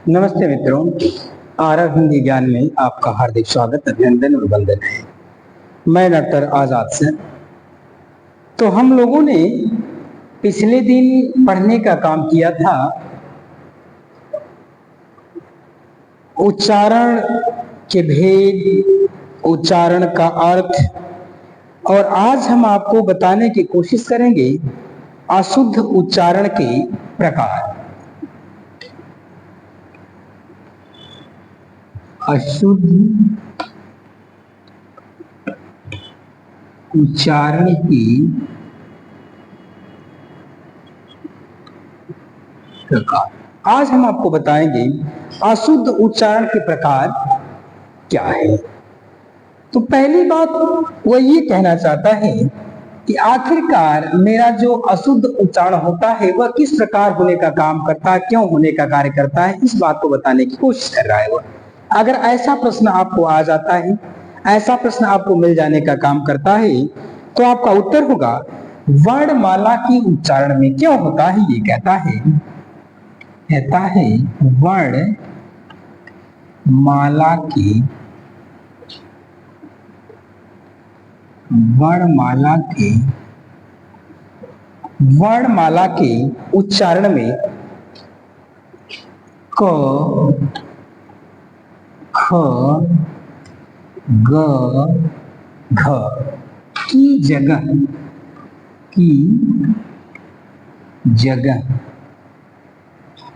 नमस्ते मित्रों, आरव हिंदी ज्ञान में आपका हार्दिक स्वागत, अभिनंदन और वंदन है। मैं डॉक्टर आजाद से। तो हम लोगों ने पिछले दिन पढ़ने का काम किया था उच्चारण के भेद, उच्चारण का अर्थ, और आज हम आपको बताने की कोशिश करेंगे अशुद्ध उच्चारण के प्रकार। अशुद्ध उच्चारण की प्रकार। आज हम आपको बताएंगे अशुद्ध उच्चारण के प्रकार क्या है। तो पहली बात वो ये कहना चाहता है कि आखिरकार मेरा जो अशुद्ध उच्चारण होता है वह किस प्रकार होने का काम करता है, क्यों होने का कार्य करता है, इस बात को बताने की कोशिश कर रहा है वह। अगर ऐसा प्रश्न आपको आ जाता है, ऐसा प्रश्न आपको मिल जाने का काम करता है, तो आपका उत्तर होगा वर्णमाला की उच्चारण में क्यों होता है। ये कहता है वर्णमाला के उच्चारण में क, ख, ग, घ की जगह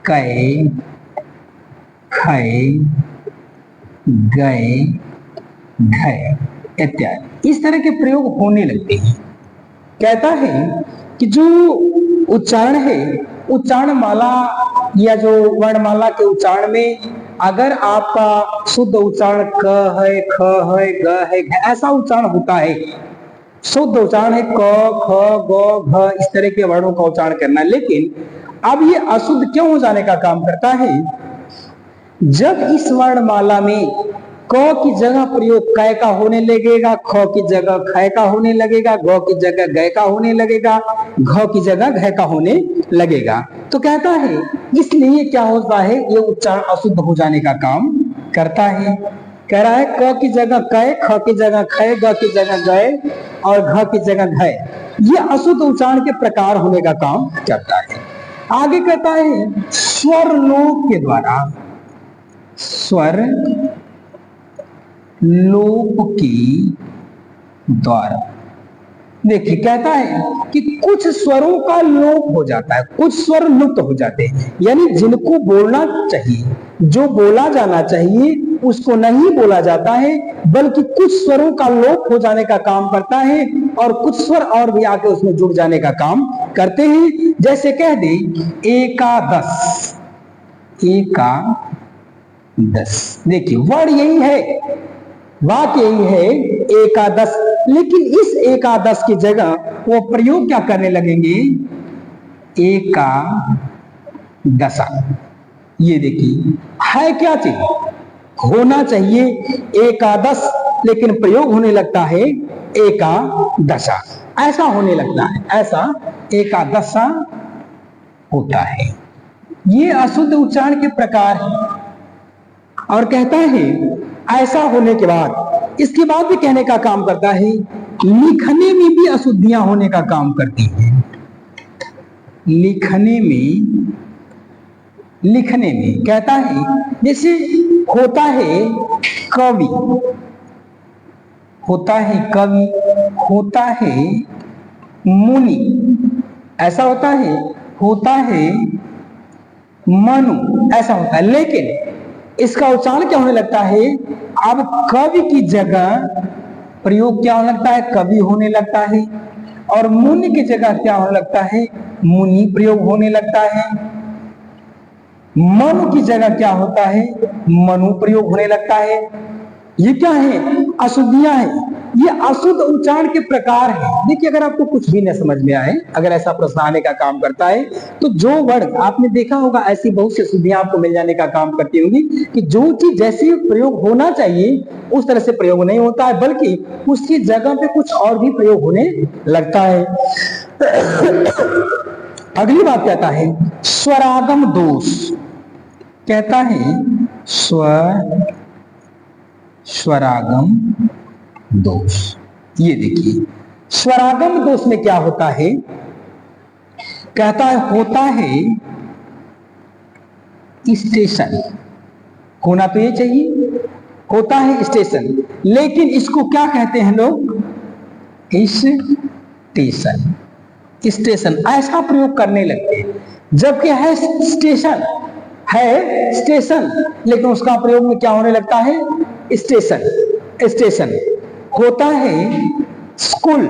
कै, खै, गै, घै इत्यादि इस तरह के प्रयोग होने लगते हैं। कहता है कि जो उच्चारण है, उच्चारण माला या जो वर्णमाला के उच्चारण में अगर आपका शुद्ध उच्चारण क है, ख है, ग है, घ ऐसा उच्चारण होता है, शुद्ध उच्चारण है क, ख, ग, घ, इस तरह के वर्णों का उच्चारण करना। लेकिन अब ये अशुद्ध क्यों हो जाने का काम करता है? जब इस वर्णमाला में क की जगह प्रयोग कै का होने लगेगा, ख की जगह खै का होने लगेगा, ग की जगह गै का होने लगेगा, घ की जगह घै का होने लगेगा। तो कहता है इसलिए क्या होता है, ये उच्चारण अशुद्ध हो जाने का काम करता है। कह रहा है क की जगह कै, ख की जगह खै, ग की जगह गै और घ की जगह घै, ये अशुद्ध उच्चारण के प्रकार होने का काम करता है। आगे कहता है स्वर लोप के द्वारा, स्वर लोप के द्वारा। देखिए कहता है कि कुछ स्वरों का लोप हो जाता है, कुछ स्वर लुप्त हो जाते हैं, यानी जिनको बोलना चाहिए, जो बोला जाना चाहिए उसको नहीं बोला जाता है, बल्कि कुछ स्वरों का लोप हो जाने का काम करता है और कुछ स्वर और भी आके उसमें जुड़ जाने का काम करते हैं। जैसे कह दे एकादश, देखिए वर्ड यही है, वाक्य यही है एकादश, लेकिन इस एकादश की जगह वो प्रयोग क्या करने लगेंगे, एकादशा। ये देखिए है क्या चीज, होना चाहिए एकादश, लेकिन प्रयोग होने लगता है एकादशा, ऐसा होने लगता है, ऐसा एकादशा होता है। ये अशुद्ध उच्चारण के प्रकार है। और कहता है ऐसा होने के बाद, इसके बाद भी कहने का काम करता है लिखने में भी अशुद्धियां होने का काम करती हैं। लिखने में कहता है जैसे होता है कवि, होता है मुनि, ऐसा होता है मनु, ऐसा होता है। लेकिन इसका उच्चारण क्या होने लगता है, अब कवि की जगह प्रयोग क्या होने लगता है, कवि होने लगता है, और मुनि की जगह क्या होने लगता है, मुनि प्रयोग होने लगता है। मनु की जगह क्या होता है, मनु प्रयोग होने लगता है। ये क्या है, अशुद्धियां हैं, ये अशुद्ध उच्चारण के प्रकार है। देखिए अगर आपको कुछ भी न समझ में आए, अगर ऐसा प्रश्न आने का काम करता है, तो जो वर्ड आपने देखा होगा ऐसी बहुत सी अशुद्धियां आपको मिल जाने का काम करती होंगी कि जो चीज जैसे प्रयोग होना चाहिए उस तरह से प्रयोग नहीं होता है, बल्कि उसकी जगह पे कुछ और भी प्रयोग होने लगता है। अगली बात कहता है स्वरागम दोष। कहता है स्वरागम दोष। ये देखिए स्वरागम दोष में क्या होता है, कहता है होता है स्टेशन, होना तो ये चाहिए, होता है स्टेशन, लेकिन इसको क्या कहते हैं लोग, स्टेशन। स्टेशन ऐसा प्रयोग करने लगते हैं, जबकि है स्टेशन, है स्टेशन, लेकिन उसका प्रयोग में क्या होने लगता है, स्टेशन। स्टेशन होता है स्कूल,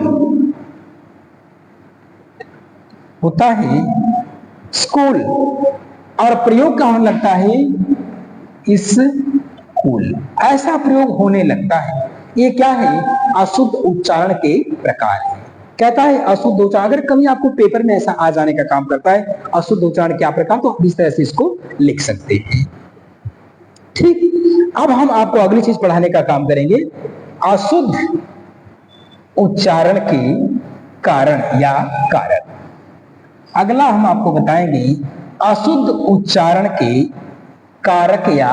होता है स्कूल, और प्रयोग क्या होने लगता है, स्कूल। ऐसा प्रयोग होने लगता है। ये क्या है, अशुद्ध उच्चारण के प्रकार है। कहता है अशुद्ध उच्चारण, अगर कभी आपको पेपर में ऐसा आ जाने का काम करता है अशुद्ध उच्चारण क्या प्रकार, तो आप इस तरह से इसको लिख सकते हैं। ठीक, अब हम आपको अगली चीज पढ़ाने का काम करेंगे, अशुद्ध उच्चारण के कारण या कारक। अगला हम आपको बताएंगे अशुद्ध उच्चारण के कारक या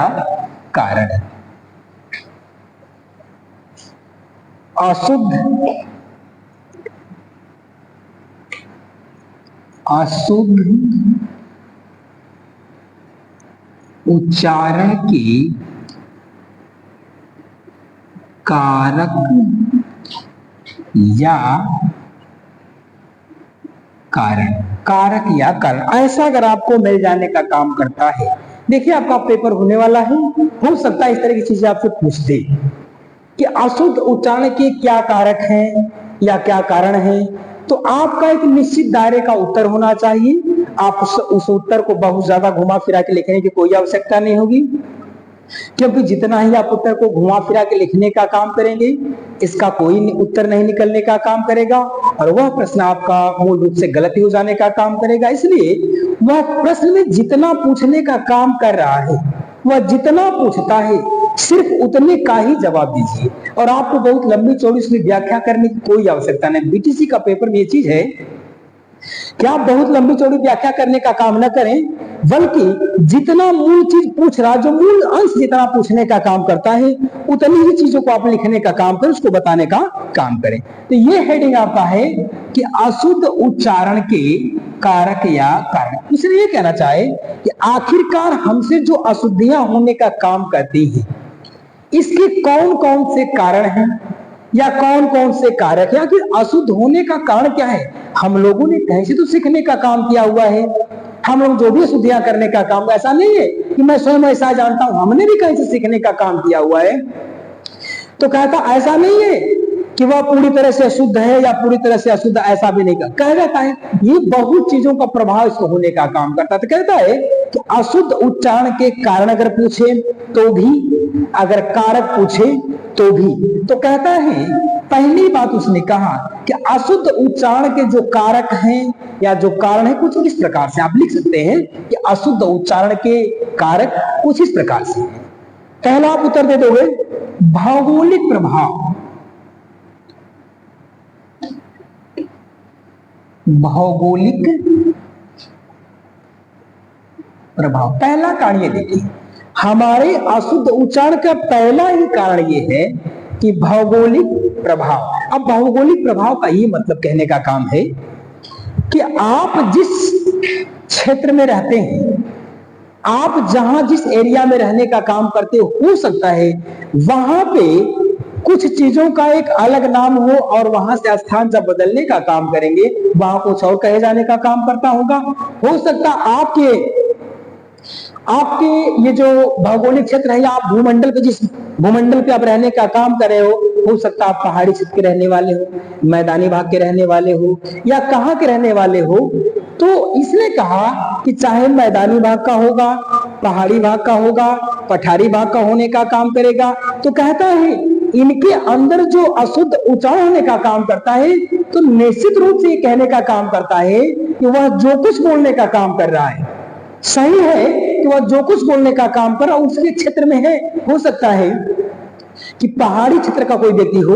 कारण। अशुद्ध उच्चारण के कारक या कारण। कारक या कारण ऐसा अगर आपको मिल जाने का काम करता है, देखिए आपका पेपर होने वाला है, हो सकता है इस तरह की चीजें आपसे पूछ दे कि अशुद्ध उच्चारण के क्या कारक हैं या क्या कारण हैं, तो आपका एक निश्चित दायरे का उत्तर होना चाहिए। आप उस उत्तर को बहुत ज्यादा घुमा फिरा के लिखने की कोई आवश्यकता नहीं होगी, क्योंकि जितना ही आप उत्तर को घुमा फिरा के लिखने का काम करेंगे इसका कोई उत्तर नहीं निकलने का काम करेगा, और वह प्रश्न आपका मूल रूप से गलत ही हो जाने का काम करेगा। इसलिए वह प्रश्न में जितना पूछने का काम कर रहा है, वह जितना पूछता है सिर्फ उतने का ही जवाब दीजिए, और आपको बहुत लंबी चौड़ी उसमें व्याख्या करने की कोई आवश्यकता नहीं। बीटीसी का पेपर में ये चीज है कि आप बहुत लंबी चौड़ी व्याख्या करने का काम न करें, बल्कि जितना मूल चीज पूछ रहा, जो मूल अंश जितना पूछने का काम करता है, उतनी ही चीजों को आप लिखने का काम करें, उसको बताने का काम करें। तो ये हेडिंग आपका है कि अशुद्ध उच्चारण के कारक या कारण। इसलिए ये कहना चाहे कि आखिरकार हमसे जो अशुद्धियां होने का काम करती हैं, इसके कौन कौन से कारण हैं या कौन कौन से कारक है, आखिर अशुद्ध होने का कारण क्या है। हम लोगों ने कहीं से तो सीखने का काम किया हुआ है, हम लोग जो भी अशुद्धियां करने का काम, ऐसा नहीं है कि मैं स्वयं ऐसा जानता हूं, हमने भी कहीं से सीखने का काम किया हुआ है। तो कहता ऐसा नहीं है कि वह पूरी तरह से अशुद्ध है या पूरी तरह से अशुद्ध, ऐसा भी नहीं कह जाता है, ये बहुत चीजों का प्रभाव इसको होने का काम करता है। तो कहता है कि अशुद्ध उच्चारण के कारण अगर पूछे तो भी, अगर कारक पूछे तो भी। तो कहता है पहली बात उसने कहा कि अशुद्ध उच्चारण के जो कारक हैं या जो कारण है, कुछ इस प्रकार से आप लिख सकते हैं कि अशुद्ध उच्चारण के कारक कुछ इस प्रकार से है। पहला आप उत्तर दे दोगे भौगोलिक प्रभाव। भौगोलिक प्रभाव पहला कारण ये देखिए, हमारे अशुद्ध उच्चारण का पहला ही कारण ये है कि भौगोलिक प्रभाव। अब भौगोलिक प्रभाव का ये मतलब कहने का काम है कि आप जिस क्षेत्र में रहते हैं, आप जहां जिस एरिया में रहने का काम करते हो सकता है वहां पे कुछ चीजों का एक अलग नाम हो, और वहां से स्थान जब बदलने का काम करेंगे वहां कुछ और कहे जाने का काम करता होगा। हो सकता आपके ये जो भौगोलिक क्षेत्र है, या आप भूमंडल पे, जिस भूमंडल पे आप रहने का काम कर रहे हो सकता आप पहाड़ी क्षेत्र के रहने वाले हो, मैदानी भाग के रहने वाले हो, या कहाँ के रहने वाले हो। तो इसने कहा कि चाहे मैदानी भाग का होगा, पहाड़ी भाग का होगा, पठारी भाग का होने का काम करेगा। तो कहता है इनके अंदर जो अशुद्ध उच्चारण होने का काम करता है, तो निश्चित रूप से ये कहने का काम करता है कि वह जो कुछ बोलने का काम कर रहा है सही है, कि वह जो कुछ बोलने का काम कर रहा है उसके क्षेत्र में है। हो सकता है कि पहाड़ी क्षेत्र का कोई व्यक्ति हो,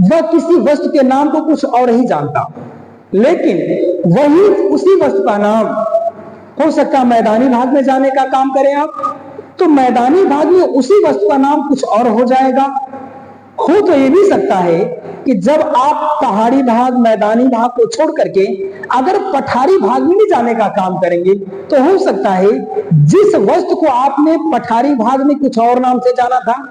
वह किसी वस्तु के नाम को कुछ और ही जानता, लेकिन वही उसी वस्तु का नाम हो सकता है मैदानी भाग में जाने का काम करें आप, तो मैदानी भाग में उसी वस्तु का नाम कुछ और हो जाएगा। हो तो ये भी सकता है कि जब आप पहाड़ी भाग मैदानी भाग को छोड़ करके अगर पठारी भाग में भी जाने का काम करेंगे, तो हो सकता है जिस वस्तु को आपने पठारी भाग में कुछ और नाम से जाना था,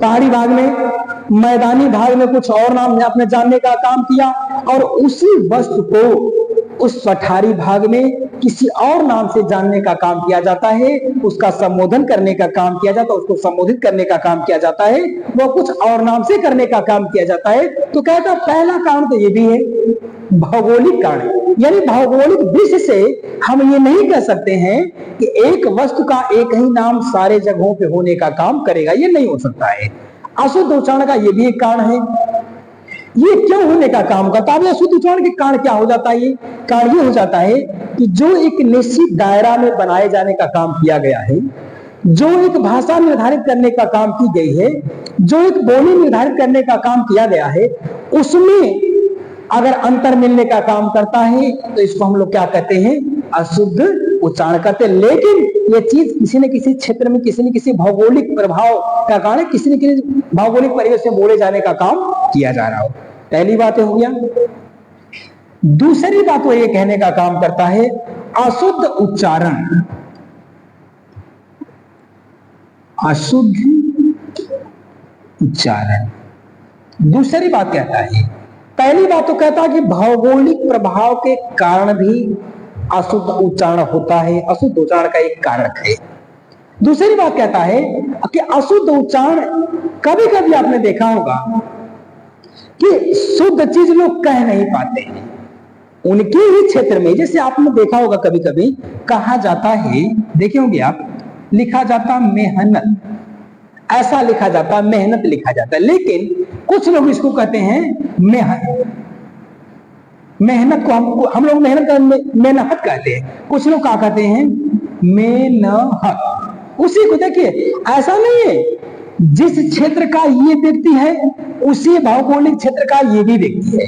पहाड़ी भाग में मैदानी भाग में कुछ और नाम से आपने जानने का काम किया, और उसी वस्तु को उस पठारी भाग में किसी और नाम से जानने का काम किया जाता है, उसका संबोधन करने का काम किया जाता है, उसको संबोधित करने का काम किया जाता है, वो कुछ और नाम से करने का काम किया जाता है। तो कहता पहला कारण तो ये भी है भौगोलिक कारण, यानी भौगोलिक दृष्टि से हम ये नहीं कह सकते हैं कि एक वस्तु का एक ही नाम सारे जगहों पे होने का काम करेगा, ये नहीं हो सकता है। अशुद्ध उच्चारण का ये भी एक कारण है। ये क्यों होने का काम करता है? अशुद्ध उच्चारण के कारण क्या हो जाता है? ये कारण ये हो जाता है कि जो एक निश्चित दायरा में बनाए जाने का काम किया गया है, जो एक भाषा निर्धारित करने का काम की गई है, जो एक बोली निर्धारित करने का काम किया गया है, उसमें अगर अंतर मिलने का काम करता है तो इसको हम लोग क्या कहते हैं? अशुद्ध उच्चारण करते हैं। लेकिन ये चीज किसी न किसी क्षेत्र में किसी न किसी भौगोलिक प्रभाव का कारण, किसी न किसी भौगोलिक परिवेश में बोले जाने का काम किया जा रहा हो। पहली बात हो गया। दूसरी बात वो ये कहने का काम करता है अशुद्ध उच्चारण, अशुद्ध उच्चारण। दूसरी बात कहता है, पहली बात तो कहता है कि भौगोलिक प्रभाव के कारण भी अशुद्ध उच्चारण होता है, अशुद्ध उच्चारण का एक कारण है। दूसरी बात कहता है कि अशुद्ध उच्चारण कभी कभी आपने देखा होगा कि शुद्ध चीज लोग कह नहीं पाते हैं उनके ही क्षेत्र में। जैसे आपने देखा होगा कभी कभी कहा जाता है, देखे होंगे आप, लिखा जाता मेहनत, ऐसा लिखा जाता, मेहनत लिखा जाता, लेकिन कुछ लोग इसको कहते हैं मेहनत को हम लोग मेहनत कहते हैं, कुछ लोग क्या कहते हैं? मेनहत। उसी को देखिए, ऐसा नहीं है जिस क्षेत्र का ये व्यक्ति है उसी भौगोलिक क्षेत्र का ये भी व्यक्ति है।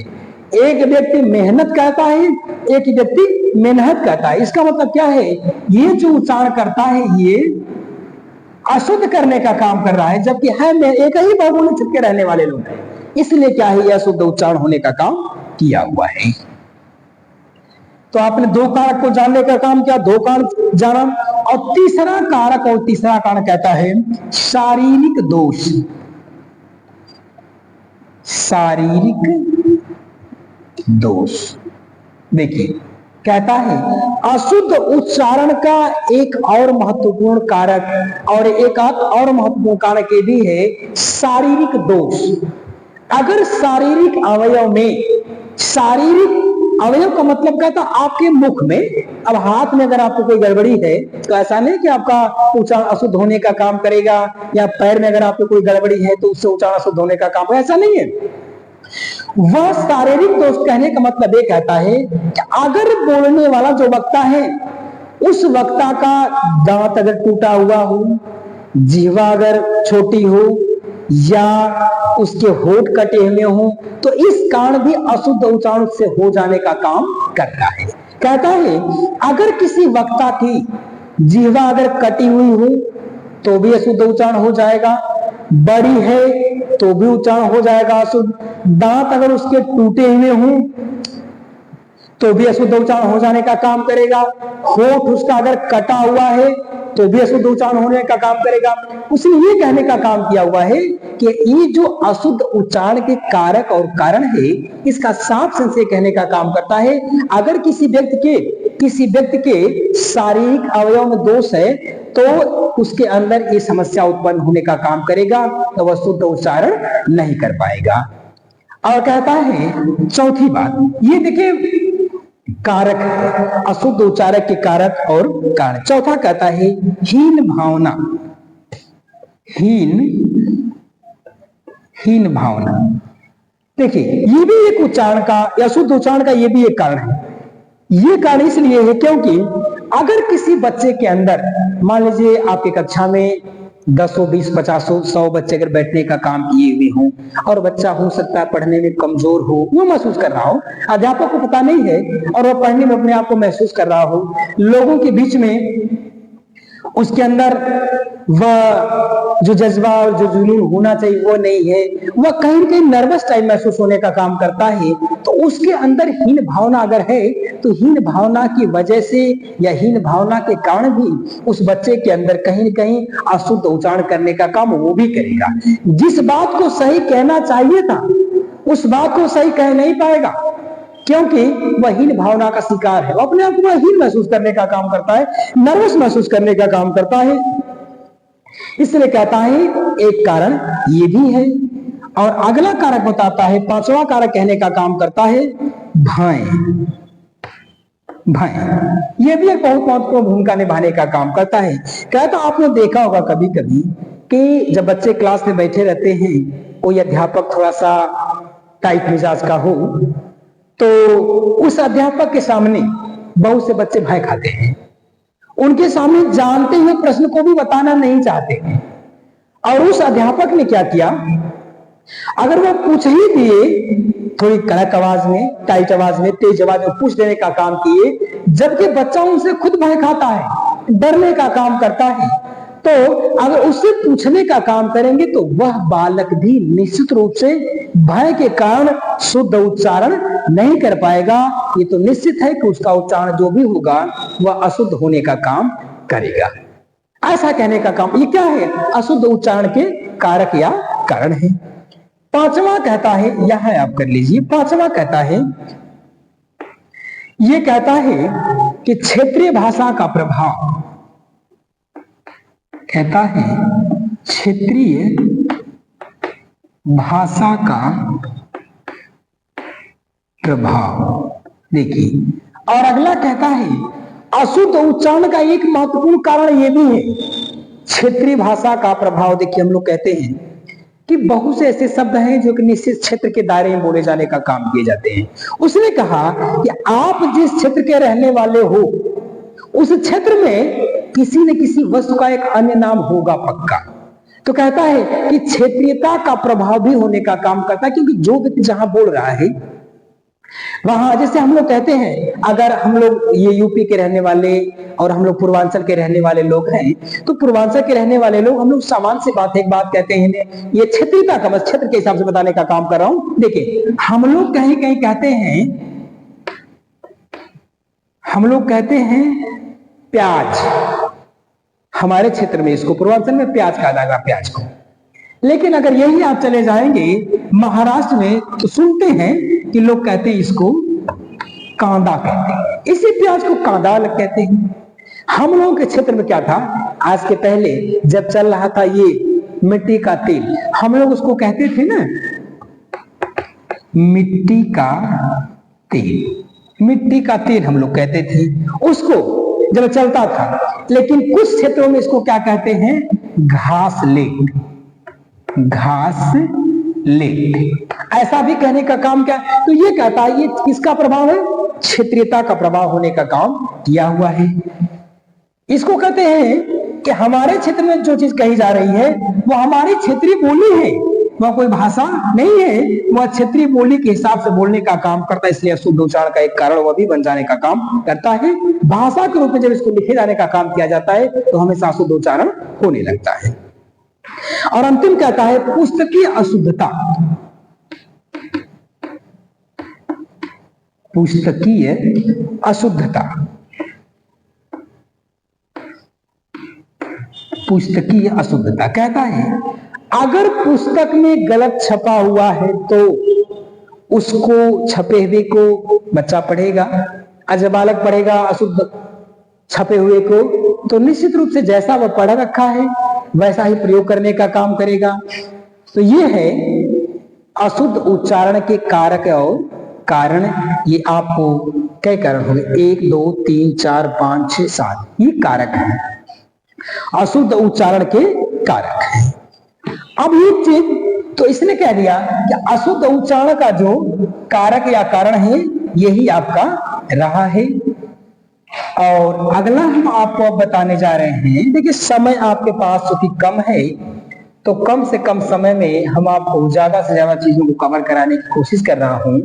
एक व्यक्ति मेहनत कहता है, एक व्यक्ति मेहनत कहता है। इसका मतलब क्या है? ये जो उच्चारण करता है ये अशुद्ध करने का काम कर रहा है, जबकि है एक ही भौगोलिक क्षेत्र के रहने वाले लोग हैं। इसलिए क्या है? यह अशुद्ध उच्चारण होने का काम किया हुआ है। तो आपने दो कारक को जानने का काम किया, दो कारक जाना। और तीसरा कारक, और तीसरा कारण कहता है शारीरिक दोष। शारीरिक दोष। देखिए, कहता है अशुद्ध उच्चारण का एक और महत्वपूर्ण कारक और एक और महत्वपूर्ण कारक ये भी है शारीरिक दोष। अगर शारीरिक अवयव में, शारीरिक अवयव का मतलब कहता आपके मुख में, अब हाथ में अगर आपको कोई गड़बड़ी है तो ऐसा नहीं कि आपका उच्चारण अशुद्ध होने का काम करेगा, या पैर में अगर आपको कोई गड़बड़ी है तो उससे उच्चारण अशुद्ध होने का काम, ऐसा नहीं है। वह शारीरिक दोष कहने का मतलब ये कहता है कि अगर बोलने वाला जो वक्ता है उस वक्ता का दांत अगर टूटा हुआ हो, जीवा अगर छोटी हो, या उसके होठ कटे हुए हो, तो इस कारण भी अशुद्ध उच्चारण से हो जाने का काम करता है। कहता है अगर किसी वक्ता की जीवा अगर कटी हुई हो तो भी अशुद्ध उच्चारण हो जाएगा, बड़ी है तो भी उच्चारण हो जाएगा अशुद्ध, दांत अगर उसके टूटे हुए हों तो भी अशुद्ध उच्चारण हो जाने का काम करेगा, होठ उसका अगर कटा हुआ है तो भी अशुद्ध उच्चारण होने का काम करेगा। उसने ये कहने का काम किया हुआ है कि ये जो अशुद्ध उच्चारण के कारक और कारण है, इसका साफ संशय कहने का काम करता है। अगर किसी व्यक्ति के शारीरिक अवयव में दोष है तो उसके अंदर ये समस्या उत्पन्न होने का काम करेगा, तो वह शुद्ध उच्चारण नहीं कर पाएगा। और कहता है चौथी बात, ये देखिए कारक, अशुद्ध उच्चारक के कारक और कारण। चौथा कहता है हीन भावना। हीन भावना। देखिए ये भी एक उच्चारण का, अशुद्ध उच्चारण का ये भी एक कारण है। ये कारण इसलिए है क्योंकि अगर किसी बच्चे के अंदर, मान लीजिए आपकी कक्षा में 10 20 50 100 बच्चे अगर बैठने का काम किए हुए हों और बच्चा हो सकता है पढ़ने में कमजोर हो, वो महसूस कर रहा हो, अध्यापक को पता नहीं है और वह पढ़ने में अपने आप को महसूस कर रहा हो, लोगों के बीच में उसके अंदर वह जो जज्बा और जो जुनून होना चाहिए वो नहीं है, वह कहीं ना कहीं नर्वस टाइप महसूस होने का काम करता है, तो उसके अंदर हीन भावना अगर है तो हीन भावना की वजह से या हीन भावना के कारण भी उस बच्चे के अंदर कहीं ना कहीं अशुद्ध उच्चारण करने का काम वो भी करेगा। जिस बात को सही कहना चाहिए था उस बात को सही कह नहीं पाएगा, क्योंकि वह हीन भावना का शिकार है, वो अपने आप को हीन महसूस करने का काम करता है, नर्वस महसूस करने का काम करता है। इसलिए कहता है एक कारण ये भी है। और अगला कारक बताता है, पांचवा कारक कहने का काम करता है भय। भय यह भी एक बहुत महत्वपूर्ण भूमिका निभाने का काम करता है। कहता आपने देखा होगा कभी कभी कि जब बच्चे क्लास में बैठे रहते हैं, कोई अध्यापक थोड़ा सा टाइट मिजाज का हो तो उस अध्यापक के सामने बहुत से बच्चे भय खाते हैं, उनके सामने जानते हुए प्रश्न को भी बताना नहीं चाहते हैं। और उस अध्यापक ने क्या किया, अगर वो पूछ ही दिए थोड़ी कड़क आवाज में, टाइट आवाज में, तेज आवाज में पूछ देने का काम किए, जबकि बच्चा उनसे खुद भय खाता है, डरने का काम करता है, तो अगर उससे पूछने का काम करेंगे तो वह बालक भी निश्चित रूप से भय के कारण शुद्ध उच्चारण नहीं कर पाएगा। ये तो निश्चित है कि उसका उच्चारण जो भी होगा वह अशुद्ध होने का काम करेगा। ऐसा कहने का काम, ये क्या है, अशुद्ध उच्चारण के कारक या कारण है। पांचवा कहता है, यह है आप कर लीजिए, पांचवा कहता है, ये कहता है कि क्षेत्रीय भाषा का प्रभाव, कहता है क्षेत्रीय भाषा का प्रभाव। देखिए, और अगला कहता है अशुद्ध उच्चारण का एक महत्वपूर्ण कारण यह भी है क्षेत्रीय भाषा का प्रभाव। देखिए, हम लोग कहते हैं कि बहुत से ऐसे शब्द हैं जो कि निश्चित क्षेत्र के दायरे में बोले जाने का काम किए जाते हैं। उसने कहा कि आप जिस क्षेत्र के रहने वाले हो उस क्षेत्र में किसी न किसी वस्तु का एक अन्य नाम होगा पक्का। तो कहता है कि क्षेत्रीयता का प्रभाव भी होने का काम करता है, क्योंकि जो व्यक्ति जहां बोल रहा है वहां, जैसे हम लोग कहते हैं, अगर हम लोग ये यूपी के रहने वाले और हम लोग पूर्वांचल के रहने वाले लोग हैं, तो पूर्वांचल के रहने वाले लोग हम लोग सामान्य से बात एक बात कहते हैं, ये क्षेत्रीयता का, बस क्षेत्र के हिसाब से बताने का काम कर रहा हूं। देखिए, हम लोग कहीं कहीं कहते हैं, हम लोग कहते हैं प्याज, हमारे क्षेत्र में इसको पूर्वांचल में प्याज कहा जाएगा, प्याज को। लेकिन अगर यही आप चले जाएंगे महाराष्ट्र में तो सुनते हैं कि लोग कहते हैं इसको कांदा कहते हैं, इसी प्याज को कांदा कहते हैं। हम लोगों के क्षेत्र में क्या था, आज के पहले जब चल रहा था ये मिट्टी का तेल, हम लोग उसको कहते थे ना मिट्टी का तेल, मिट्टी का तेल हम लोग कहते थे उसको जब चलता था। लेकिन कुछ क्षेत्रों में इसको क्या कहते हैं, घास लेट, घास लेट, ऐसा भी कहने का काम क्या। तो ये कहता है ये किसका प्रभाव है, क्षेत्रीयता का प्रभाव होने का काम किया हुआ है। इसको कहते हैं कि हमारे क्षेत्र में जो चीज कही जा रही है वो हमारी क्षेत्रीय बोली है, वह कोई भाषा नहीं है, वह क्षेत्रीय बोली के हिसाब से बोलने का काम करता है। इसलिए अशुद्ध उच्चारण का एक कारण वह भी बन जाने का काम करता है। भाषा के रूप में जब इसको लिखे जाने का काम किया जाता है तो हमेशा अशुद्ध उच्चारण होने लगता है। और अंतिम कहता है पुस्तकीय अशुद्धता, पुस्तकीय अशुद्धता, पुस्तकीय अशुद्धता। कहता है अगर पुस्तक में गलत छपा हुआ है तो उसको, छपे हुए को बच्चा पढ़ेगा, आज बालक पढ़ेगा अशुद्ध छपे हुए को, तो निश्चित रूप से जैसा वह पढ़ रखा है वैसा ही प्रयोग करने का काम करेगा। तो ये है अशुद्ध उच्चारण के कारक और कारण। ये आपको कई कारण होंगे, 1 2 3 4 5 6 7, ये कारक है, अशुद्ध उच्चारण के कारक है। अब ये चीज तो इसने कह दिया कि अशुद्ध उच्चारण का जो कारक या कारण है यही आपका रहा है। और अगला हम आपको अब बताने जा रहे हैं, देखिए समय आपके पास चूंकि कम है तो कम से कम समय में हम आपको ज्यादा से ज्यादा चीजों को कवर कराने की कोशिश कर रहा हूं।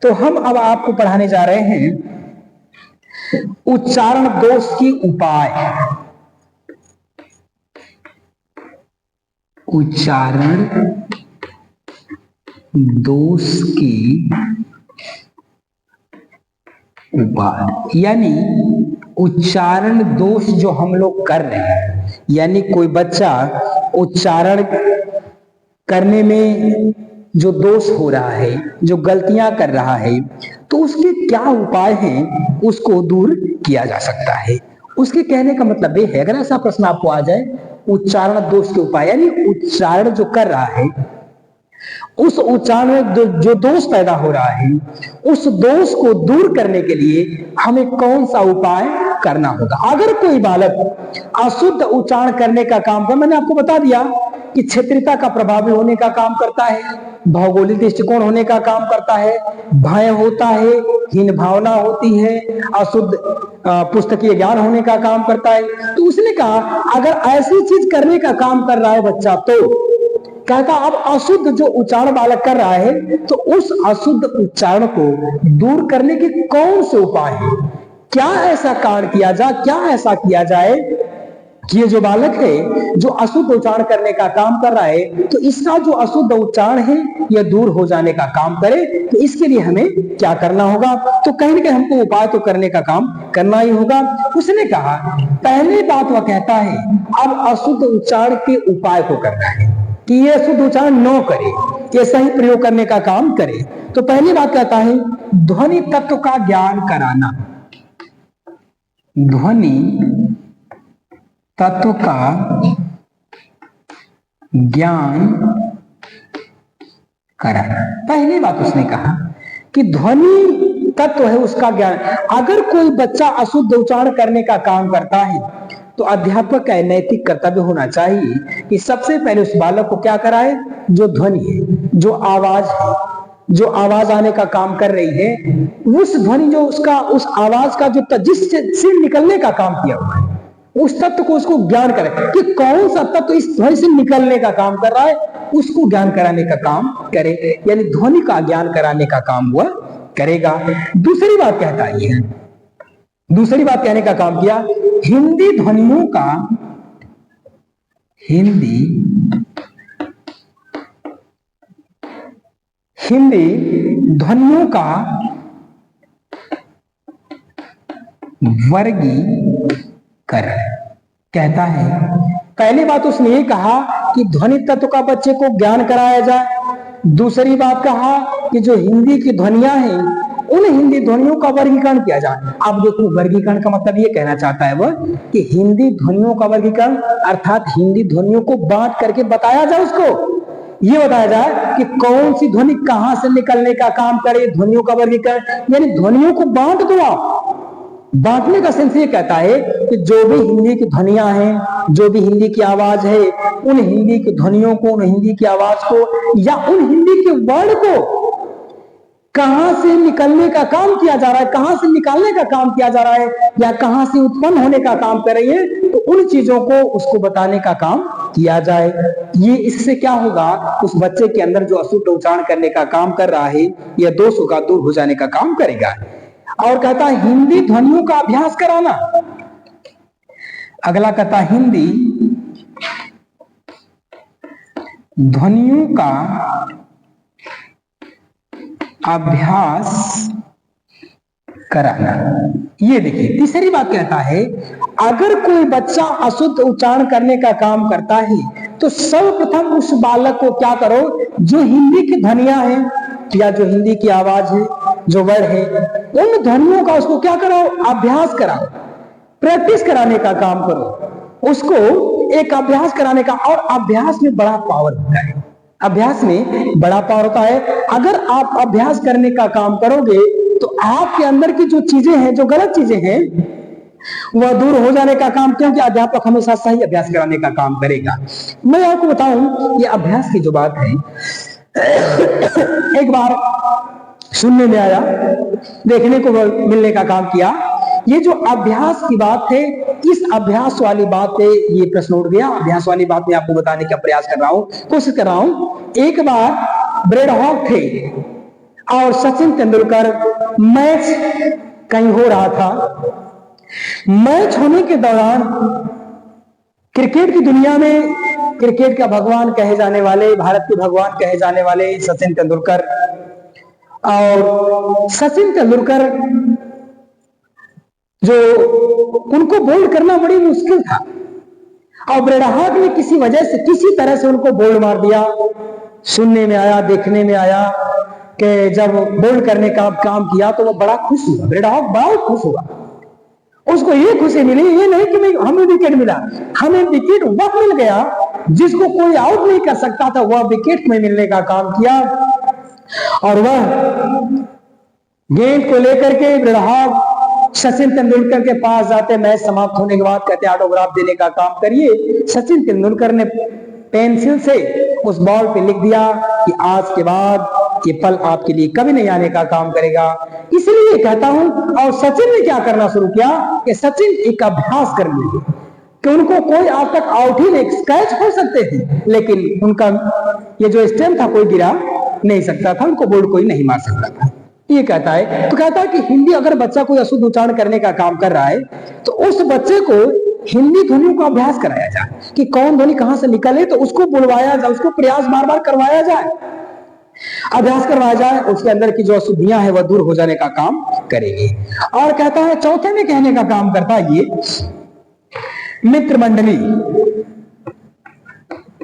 तो हम अब आपको पढ़ाने जा रहे हैं उच्चारण दोष की उपाय। उच्चारण दोष की उपाय, यानी उच्चारण दोष जो हम लोग कर रहे हैं, यानी कोई बच्चा उच्चारण करने में जो दोष हो रहा है, जो गलतियां कर रहा है, तो उसके क्या उपाय हैं उसको दूर किया जा सकता है। उसके कहने का मतलब ये है, अगर ऐसा प्रश्न आपको आ जाए उच्चारण दोष के उपाय, यानी उच्चारण जो कर रहा है उस उच्चारण में जो दोष पैदा हो रहा है, उस दोष को दूर करने के लिए हमें कौन सा उपाय करना होगा। अगर कोई बालक अशुद्ध उच्चारण करने का काम कर, मैंने आपको बता दिया कि क्षेत्रीयता का प्रभावी होने का काम करता है, भौगोलिक दृष्टिकोण होने का काम करता है, भय होता है, हीन भावना होती है, अशुद्ध पुस्तकीय ज्ञान होने का काम करता है। तो उसने कहा अगर ऐसी चीज करने का काम कर रहा है बच्चा, तो कहता अब अशुद्ध जो उच्चारण बालक कर रहा है, तो उस अशुद्ध उच्चारण को दूर करने के कौन से उपाय है, क्या ऐसा कार्य किया जाए, क्या ऐसा किया जाए कि ये जो बालक है जो अशुद्ध उच्चारण करने का काम कर रहा है, तो इसका जो अशुद्ध उच्चारण है यह दूर हो जाने का काम करे। तो इसके लिए हमें क्या करना होगा, तो कहीं ना कहीं हमको उपाय तो करने का काम करना ही होगा। उसने कहा पहली बात वह कहता है अब अशुद्ध उच्चारण के उपाय को करना है कि ये शुद्ध उच्चारण न करे, ये सही प्रयोग करने का काम करे। तो पहली बात कहता है ध्वनि तत्व का ज्ञान कराना। ध्वनि तत्व का ज्ञान कराना। पहली बात उसने कहा कि ध्वनि तत्व है उसका ज्ञान। अगर कोई बच्चा अशुद्ध उच्चारण करने का काम करता है तो अध्यापक का नैतिक कर्तव्य होना चाहिए कि सबसे पहले उस बालक को क्या कराए, जो ध्वनि है, जो आवाज है, जो आवाज आने का काम कर रही है, उस ध्वनि जो उसका उस आवाज का जो जिससे निकलने का काम किया हुआ है, उस तत्व को उसको ज्ञान करे कि कौन सा तत्व इस ध्वनि से निकलने का काम कर रहा है, उसको ज्ञान कराने का काम करे, यानी ध्वनि का ज्ञान कराने का काम वह करेगा। दूसरी बात कहता है, दूसरी बात कहने का काम किया हिंदी ध्वनियों का, हिंदी ध्वनियों का वर्गीकरण। कहता है पहली बात उसने ये कहा कि ध्वनि तत्व का बच्चे को ज्ञान कराया जाए। दूसरी बात कहा कि जो हिंदी की ध्वनियां हैं उन हिंदी ध्वनियों का वर्गीकरण किया जाए। अब देखो वर्गीकरण का मतलब ये कहना चाहता है वह कि हिंदी ध्वनियों का वर्गीकरण अर्थात हिंदी ध्वनियों को बांट करके बताया जाए, उसको ये बताया जाए कि कौन सी ध्वनि कहां से निकलने का काम करे। ध्वनियों का वर्गीकरण यानी ध्वनियों को बांट दो आप। बांटने का सेंस ये कहता है कि जो भी हिंदी की ध्वनियां हैं, जो भी हिंदी की आवाज है, उन हिंदी की ध्वनियों को, उन हिंदी की आवाज को या उन हिंदी के वर्ड को कहां से निकलने का काम किया जा रहा है, कहां से निकालने का काम किया जा रहा है, या कहां से उत्पन्न होने का काम कर रही है, तो उन चीजों को उसको बताने का काम किया जाए। ये इससे क्या होगा, उस बच्चे के अंदर जो अशुद्ध उच्चारण करने का काम कर रहा है यह दोष होगा, दूर हो जाने का काम करेगा। और कहता है हिंदी ध्वनियों का अभ्यास कराना। अगला कहता है हिंदी ध्वनियों का अभ्यास कराना। ये देखिए तीसरी बात कहता है अगर कोई बच्चा अशुद्ध उच्चारण करने का काम करता है तो सर्वप्रथम उस बालक को क्या करो, जो हिंदी की ध्वनियां हैं या जो हिंदी की आवाज है, जो वर्ड है, उन ध्वनियों का उसको क्या करो, अभ्यास कराओ, प्रैक्टिस कराने का काम करो, उसको एक अभ्यास कराने का। और अभ्यास में बड़ा पावर होता है, अभ्यास में बड़ा पावर होता है। अगर आप अभ्यास करने का काम करोगे तो आपके अंदर की जो चीजें हैं, जो गलत चीजें हैं, वह दूर हो जाने का काम, क्योंकि अध्यापक हमेशा सही अभ्यास कराने का काम करेगा। मैं आपको बताऊं ये अभ्यास की जो बात है, एक बार सुनने में आया, देखने को मिलने का काम किया ये जो अभ्यास की बात है, इस अभ्यास वाली बात पे ये प्रश्न उठ गया। अभ्यास वाली बात मैं आपको बताने का प्रयास कर रहा हूं, कोशिश कर रहा हूं। एक बार ब्रेड हॉक थे और सचिन तेंदुलकर, मैच कहीं हो रहा था। मैच होने के दौरान क्रिकेट की दुनिया में क्रिकेट का भगवान कहे जाने वाले, भारत के भगवान कहे जाने वाले सचिन तेंदुलकर, और सचिन तेंदुलकर जो उनको बोल्ड करना बड़ी मुश्किल था, और ब्रेड हॉक ने किसी वजह से, किसी तरह से उनको बोल्ड मार दिया। सुनने में आया, देखने में आया कि जब बोल्ड करने का काम किया तो वो बड़ा खुश हुआ, ब्रेड हॉक बड़ा खुश हुआ। उसको ये खुशी मिली, ये नहीं कि हमें विकेट मिला, हमें विकेट वह मिल गया जिसको कोई आउट नहीं कर सकता था, वह विकेट में मिलने का काम किया। और वह गेंद को लेकर के ब्रेड हॉक सचिन तेंदुलकर के पास जाते, मैच समाप्त होने के बाद कहते ऑटोग्राफ देने का काम करिए। सचिन तेंदुलकर ने पेंसिल से उस बॉल पे लिख दिया कि आज के बाद ये पल आपके लिए कभी नहीं आने का काम करेगा। इसलिए कहता हूं, और सचिन ने क्या करना शुरू किया कि सचिन एक अभ्यास करने लगे कि उनको कोई आज तक आउट ही नहीं, कैच हो सकते थे लेकिन उनका ये जो स्टैम्प था कोई गिरा नहीं सकता था, उनको बोल्ड कोई नहीं मार सकता था। ये कहता है, तो कहता है कि हिंदी अगर बच्चा कोई अशुद्ध उच्चारण करने का काम कर रहा है तो उस बच्चे को हिंदी ध्वनियों का अभ्यास कराया जाए कि कौन ध्वनि कहां से निकले, तो उसको बुलवाया जाए, उसको प्रयास बार बार करवाया जाए, अभ्यास करवाया जाए, उसके अंदर की जो अशुद्धियां हैं वह दूर हो जाने का काम करेगी। और कहता है, चौथे में कहने का काम करता है ये मित्र मंडली।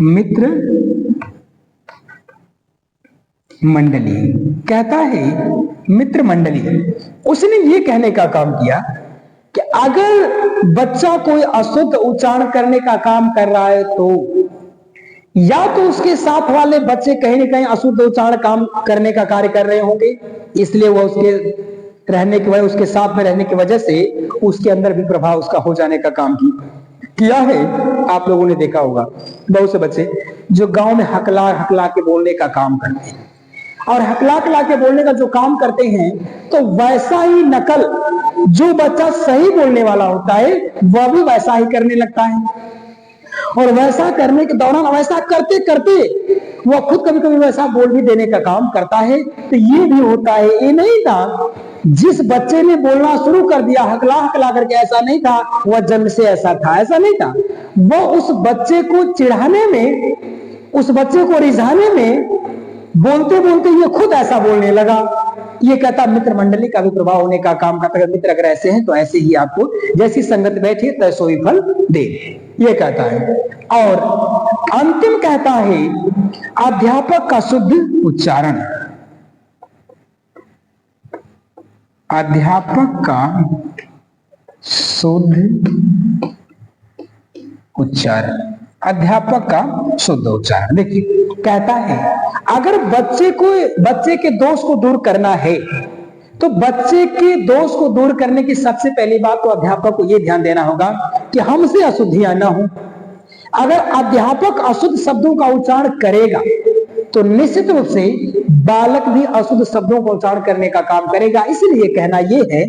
मित्र मंडली कहता है, मित्र मंडली उसने ये कहने का काम किया कि अगर बच्चा कोई अशुद्ध उच्चारण करने का काम कर रहा है तो या तो उसके साथ वाले बच्चे कहीं ना कहीं अशुद्ध उच्चारण काम करने का कार्य कर रहे होंगे, इसलिए वह उसके रहने की वजह, उसके साथ में रहने की वजह से उसके अंदर भी प्रभाव उसका हो जाने का काम किया है। आप लोगों ने देखा होगा बहुत से बच्चे जो गांव में हकला हकला के बोलने का काम करते हैं, और हकला हकला के बोलने का जो काम करते हैं तो वैसा ही नकल जो बच्चा सही बोलने वाला होता है वह भी वैसा ही करने लगता है, और वैसा करने के दौरान वैसा करते करते वह खुद कभी कभी वैसा बोल भी देने का काम करता है। तो ये भी होता है, ये नहीं था जिस बच्चे ने बोलना शुरू कर दिया हकला हकला करके, ऐसा नहीं था वह जन्म से ऐसा था, ऐसा नहीं था, वह उस बच्चे को चिढ़ाने में, उस बच्चे को रिझाने में बोलते बोलते ये खुद ऐसा बोलने लगा। ये कहता मित्र मंडली का भी प्रभाव होने का काम करता है। मित्र अगर ऐसे हैं तो ऐसे ही आपको जैसी संगत बैठी तैसो ही फल दे, ये कहता है। और अंतिम कहता है अध्यापक का शुद्ध उच्चारण। अध्यापक का शुद्ध उच्चारण, अध्यापक का शुद्ध उच्चारण। देखिए कहता है अगर बच्चे के दोष को दूर करना है तो बच्चे के दोष को दूर करने की सबसे पहली बात तो अध्यापक को यह ध्यान देना होगा कि हमसे अशुद्धियां ना हो। अगर अध्यापक अशुद्ध शब्दों का उच्चारण करेगा तो निश्चित रूप से बालक भी अशुद्ध शब्दों का उच्चारण करने का काम करेगा। इसलिए कहना यह है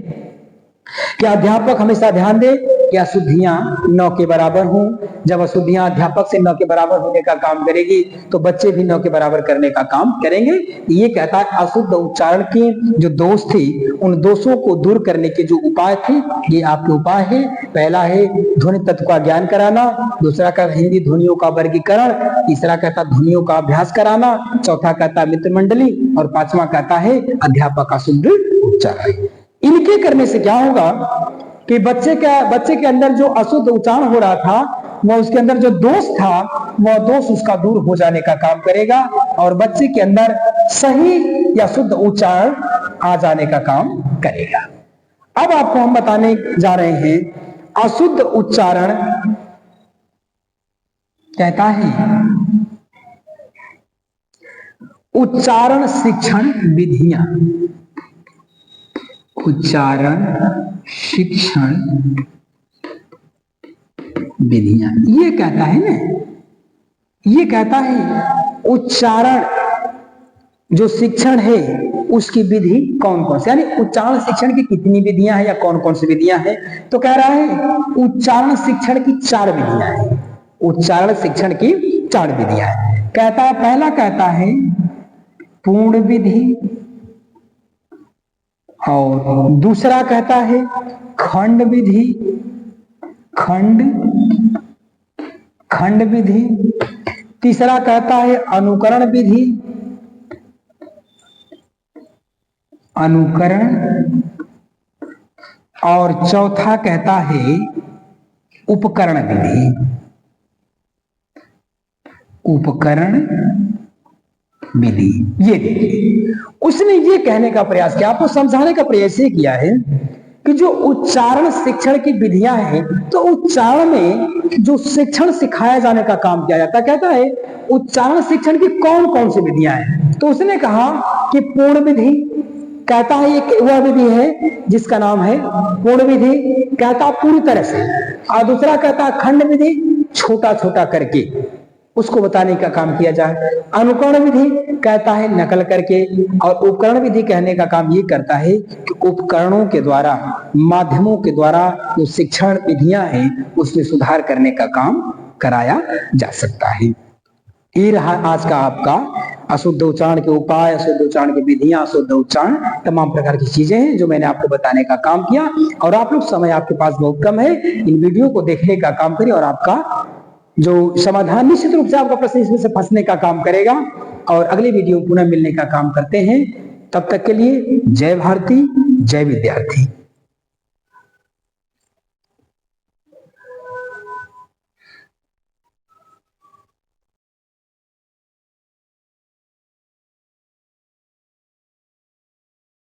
कि अध्यापक हमेशा ध्यान दे कि अशुद्धियां 9 के बराबर हों। जब अशुद्धियां अध्यापक से 9 के बराबर होने का काम करेगी तो बच्चे भी 9 के बराबर करने का काम करेंगे। ये कहता है अशुद्ध उच्चारण के जो दोष थे उन दोषों को दूर करने के जो उपाय थे ये आपके उपाय है। पहला है ध्वनि तत्व का ज्ञान कराना, दूसरा कहता हिंदी ध्वनियों का वर्गीकरण, तीसरा कहता ध्वनियों का अभ्यास कराना, चौथा कहता मित्र मंडली, और पांचवा कहता है अध्यापक का शुद्ध उच्चारण। इनके करने से क्या होगा कि बच्चे के अंदर जो अशुद्ध उच्चारण हो रहा था वह उसके अंदर जो दोष था वह दोष उसका दूर हो जाने का काम करेगा और बच्चे के अंदर सही या शुद्ध उच्चारण आ जाने का काम करेगा। अब आपको हम बताने जा रहे हैं अशुद्ध उच्चारण कहता है उच्चारण शिक्षण विधियां। उच्चारण शिक्षण विधियां ये कहता है ना, ये कहता है उच्चारण जो शिक्षण है उसकी विधि कौन कौन सी, यानी उच्चारण शिक्षण की कितनी विधियां हैं या कौन कौन सी विधियां हैं। तो कह रहा है उच्चारण शिक्षण की 4 विधियां हैं। उच्चारण शिक्षण की 4 विधियां हैं। कहता है, पहला कहता है पूर्ण विधि, और दूसरा कहता है खंड विधि, खंड विधि। तीसरा कहता है अनुकरण विधि, अनुकरण। और चौथा कहता है उपकरण विधि, उपकरण विधि। ये देखिए, उसने ये कहने का प्रयास किया, आपको समझाने का प्रयास ये किया है कि जो उच्चारण शिक्षण की विधियां हैं, तो उच्चारण में जो शिक्षण सिखाया जाने का काम किया जाता है। कहता है उच्चारण शिक्षण की कौन कौन सी विधियां हैं। तो उसने कहा कि पूर्ण विधि, कहता है एक वह विधि है जिसका नाम है पूर्ण विधि, कहता पूरी तरह से। और दूसरा कहता खंड विधि, छोटा छोटा करके उसको बताने का काम किया जाए। अनुकरण विधि कहता है नकल करके। और उपकरण विधि कहने का काम ये करता है कि उपकरणों के द्वारा, माध्यमों के द्वारा जो शिक्षण विधियां हैं उसमें सुधार करने का काम कराया जा सकता है। ये रहा आज का आपका अशुद्ध उच्चारण के उपाय, अशुद्ध उच्चारण की विधियां, अशुद्ध उच्चारण, तमाम प्रकार की चीजें हैं जो मैंने आपको बताने का काम किया। और आप लोग, समय आपके पास बहुत कम है, इन वीडियो को देखने का काम करिए और आपका जो समाधान निश्चित रूप से आपका प्रश्न इसमें से फंसने का काम करेगा। और अगले वीडियो पुनः मिलने का काम करते हैं। तब तक के लिए जय भारती, जय विद्यार्थी।